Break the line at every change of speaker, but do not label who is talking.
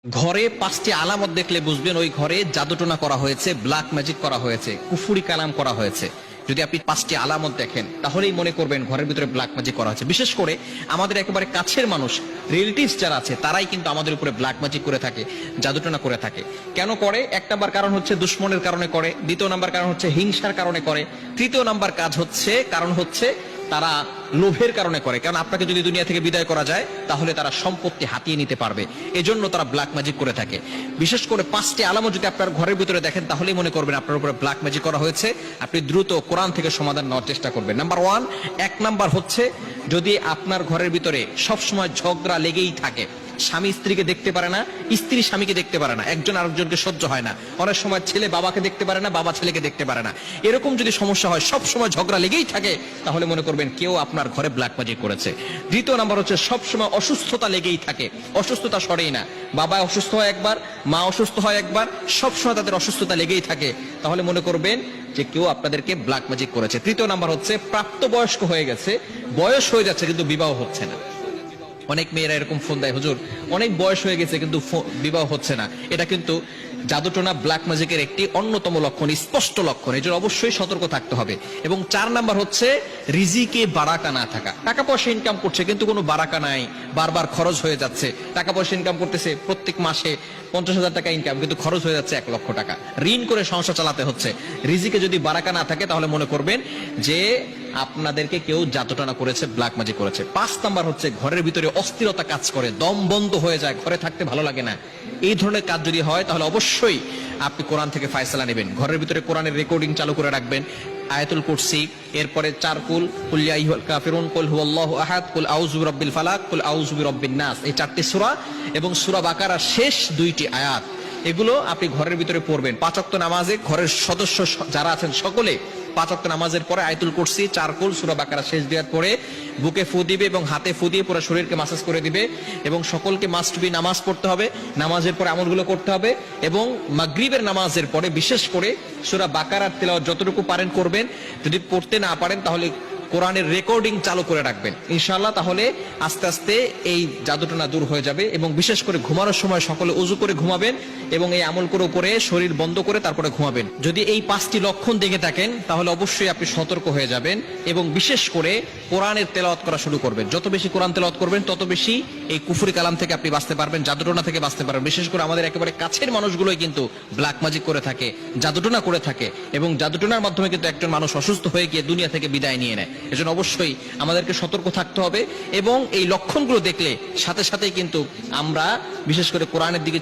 ঘরে 5টি আলামত দেখলে বুঝবেন ওই ঘরে জাদুটোনা করা হয়েছে, ব্ল্যাক ম্যাজিক করা হয়েছে, কুফুরি কালাম করা হয়েছে। যদি আপনি 5টি আলামত দেখেন তাহলেই মনে করবেন ঘরের ভিতরে ব্ল্যাক ম্যাজিক করা হয়েছে। বিশেষ করে আমাদের একেবারে কাছের মানুষ, রিলেটিভস যারা আছে, তারাই কিন্তু আমাদের উপরে ব্ল্যাক ম্যাজিক করে থাকে, জাদুটোনা করে থাকে। কেন করে? 1 নাম্বার কারণ হচ্ছে দুশ্মনের কারণে করে, 2 নাম্বার কারণ হচ্ছে হিংসার কারণে করে, 3 নাম্বার কারণ হচ্ছে তারা লোভের কারণে করে। কারণ আপনাকে যদি দুনিয়া থেকে বিদায় করা যায় তাহলে তারা সম্পত্তি হাতিয়ে নিতে পারবে, এজন্য তারা ব্ল্যাক ম্যাজিক করে থাকে। বিশেষ করে 5টি আলামত যদি আপনার ঘরের ভিতরে দেখেন তাহলেই মনে করবেন আপনার উপরে ব্ল্যাক ম্যাজিক করা হয়েছে। আপনি দ্রুত কোরআন থেকে সমাধান নেওয়ার চেষ্টা করবেন। নাম্বার 1 নাম্বার হচ্ছে যদি আপনার ঘরের ভিতরে সবসময় ঝগড়া লেগেই থাকে, স্বামী স্ত্রীকে দেখতে পারে না, স্ত্রী স্বামীকে দেখতে পারে না, একজন আরেকজনকে সহ্য হয় না, অনেক সময় ছেলে বাবাকে দেখতে পারে না, বাবা ছেলেকে দেখতে পারে না, এরকম যদি সমস্যা হয়, সব সময় ঝগড়া লেগেই থাকে, তাহলে মনে করবেন কেউ আপনার ঘরে ব্ল্যাক ম্যাজিক করেছে। 2 নাম্বার হচ্ছে সব সময় অসুস্থতা লেগেই থাকে, অসুস্থতা সরেই না, বাবা অসুস্থ হয় একবার, মা অসুস্থ হয় একবার, সব সময় তাদের অসুস্থতা লেগেই থাকে, তাহলে মনে করবেন যে কেউ আপনাদেরকে ব্ল্যাক ম্যাজিক করেছে। 3 নাম্বার হচ্ছে প্রাপ্তবয়স্ক হয়ে গেছে, বয়স হয়ে যাচ্ছে কিন্তু বিবাহ হচ্ছে না। অনেক মেয়েরা এরকম ফোন দেয়, হুজুর অনেক বয়স হয়ে গেছে কিন্তু বিবাহ হচ্ছে না। এটা কিন্তু জাদুটোনা, ব্ল্যাক ম্যাজিকের একটি অন্যতম লক্ষণ, স্পষ্ট লক্ষণ। এর জন্য অবশ্যই সতর্ক থাকতে হবে। এবং 4 নাম্বার হচ্ছে রিজিকে বারাকা না থাকা। টাকা পয়সা ইনকাম করছে কিন্তু কোনো বারাকা নাই, বারবার খরচ হয়ে যাচ্ছে। টাকা পয়সা ইনকাম করতেছে, প্রত্যেক মাসে 50,000 টাকা ইনকাম, কিন্তু খরচ হয়ে যাচ্ছে 1 লক্ষ টাকা, ঋণ করে সংসার চালাতে হচ্ছে। রিজিকে যদি বারাকা না থাকে তাহলে মনে করবেন যে আপনাদেরকে কেউ জাদুটোনা করেছে, ব্ল্যাক ম্যাজিক করেছে। 5 নাম্বার হচ্ছে ঘরের ভিতরে অস্থিরতা কাজ করে, দম বন্ধ হয়ে যায়, ঘরে থাকতে ভালো লাগে না। এই ধরনের কাজ যদি হয় তাহলে অবশ্যই আপনি কোরআন থেকে ফায়সালা নেবেন। ঘরের ভিতরে কোরআনের রেকর্ডিং চালু করে রাখবেন, আয়াতুল কুরসি, এরপরে 4 কুল, কুল ইয়া আইয়ুহাল কাফিরুন, কুল হুয়াল্লাহু আহাদ, কুল আউযু বিরাব্বিল ফালাক, কুল আউযু বিরাব্বিন নাস, এই 4টি সূরা এবং সূরা বাকারার শেষ 2টি আয়াত, এগুলো আপনি ঘরের ভিতরে পড়বেন। 5 ওয়াক্ত নামাজে ঘরের সদস্য যারা আছেন সকলে 5 ওয়াক্ত নামাজের পরে আয়াতুল কুরসি, 4 কুল, সূরা বাকারা শেষ 2 আয়াত পড়ে বুকে ফু দিবে এবং হাতে ফু দিয়ে পুরো শরীরকে মাসাজ করে দিবে। এবং সকলকে মাস্ট বি নামাজ পড়তে হবে, নামাজের পরে আমলগুলো করতে হবে। এবং মাগরিবের নামাজের পরে বিশেষ করে সূরা বাকারার তেলাওয়াত যতটুকু পারেন করবেন। যদি পড়তে না পারেন তাহলে কোরআনের রেকর্ডিং চালু করে রাখবেন ইনশাআল্লাহ, তাহলে আস্তে আস্তে এই জাদুটোনা দূর হয়ে যাবে। এবং বিশেষ করে ঘুমানোর সময় সকলে ওযু করে ঘুমাবেন এবং এই আমল করে শরীর বন্ধ করে তারপরে ঘুমাবেন। যদি এই 5টি লক্ষণ দেখে থাকেন তাহলে অবশ্যই আপনি সতর্ক হয়ে যাবেন এবং বিশেষ করে কোরআনের তেলাওয়াত করা শুরু করবেন। যত বেশি কোরআন তেলাওয়াত করবেন তত বেশি এই কুফরি কালাম থেকে আপনি বাঁচতে পারবেন, জাদুটোনা থেকে বাঁচতে পারবেন। বিশেষ করে আমাদের একেবারে কাছের মানুষগুলোই কিন্তু ব্ল্যাক ম্যাজিক করে থাকে, জাদুটোনা করে থাকে এবং জাদুটোনার মাধ্যমে কিন্তু একজন মানুষ অসুস্থ হয়ে গিয়ে দুনিয়া থেকে বিদায় নিয়ে নেয়। এজন্য অবশ্যই আমাদেরকে সতর্ক থাকতে হবে এবং এই লক্ষণগুলো দেখলে সাথে সাথেই কিন্তু আমরা বিশেষ করে কোরআনের দিকে